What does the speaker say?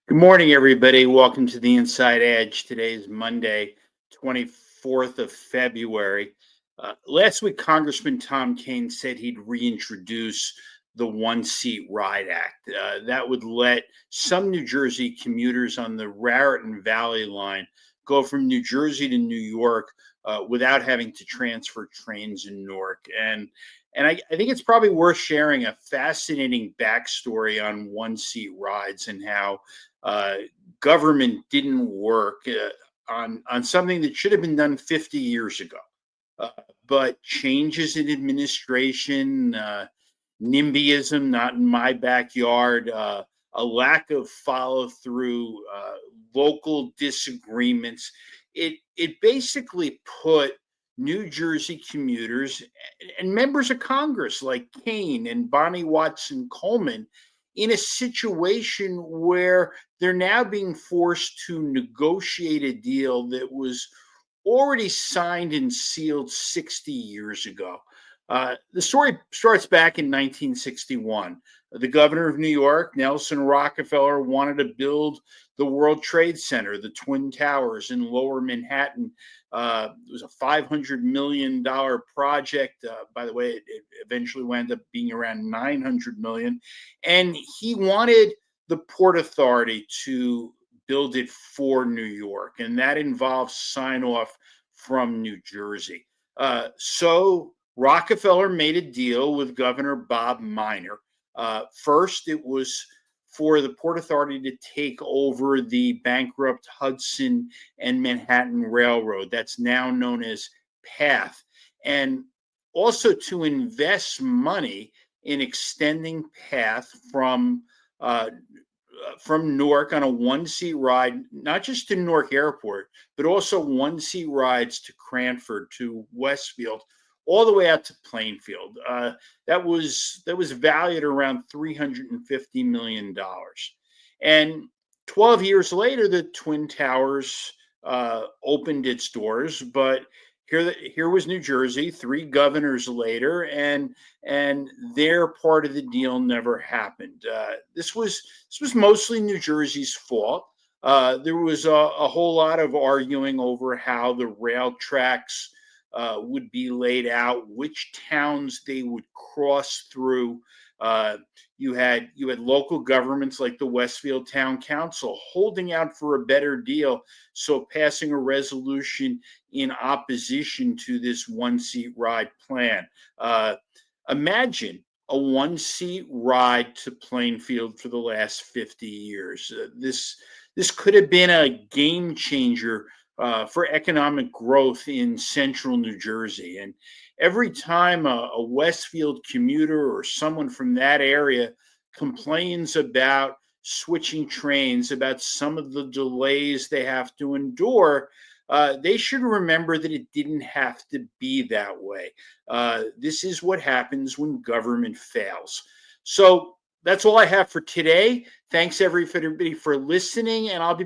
Good morning, everybody. Welcome to the Inside Edge. Today is Monday, 24th of February. Last week, Congressman Tom Kaine said he'd reintroduce the One Seat Ride Act. That would let some New Jersey commuters on the Raritan Valley line go from New Jersey to New York without having to transfer trains in Newark. And I think it's probably worth sharing a fascinating backstory on one seat rides and how uh, government didn't work on something that should have been done 50 years ago. Uh, but changes in administration, NIMBYism, not in my backyard, a lack of follow through, local disagreements. It basically put New Jersey commuters and members of Congress like Kane and Bonnie Watson Coleman in a situation where they're now being forced to negotiate a deal that was already signed and sealed 60 years ago. The story starts back in 1961. The governor of New York, Nelson Rockefeller, wanted to build the World Trade Center, the Twin Towers in lower Manhattan. It was a $500 million project. By the way, it eventually wound up being around $900 million. And he wanted the Port Authority to build it for New York, and that involves sign off from New Jersey. So Rockefeller made a deal with Governor Bob Minor. First, it was for the Port Authority to take over the bankrupt Hudson and Manhattan Railroad, that's now known as PATH, and also to invest money in extending PATH from Newark on a one seat ride, not just to Newark Airport, but also one seat rides to Cranford, to Westfield, all the way out to Plainfield. That was valued around $350 million. And 12 years later, the Twin Towers opened its doors, but here was New Jersey, three governors later, and their part of the deal never happened. This was mostly New Jersey's fault. There was a whole lot of arguing over how the rail tracks would be laid out, which towns they would cross through. You had local governments like the Westfield Town Council holding out for a better deal, so passing a resolution in opposition to this one seat ride plan. Imagine a one seat ride to Plainfield for the last 50 years. This could have been a game changer for economic growth in central New Jersey. And every time a Westfield commuter or someone from that area complains about switching trains, about some of the delays they have to endure, they should remember that it didn't have to be that way. This is what happens when government fails. So that's all I have for today. Thanks everybody for listening, and I'll be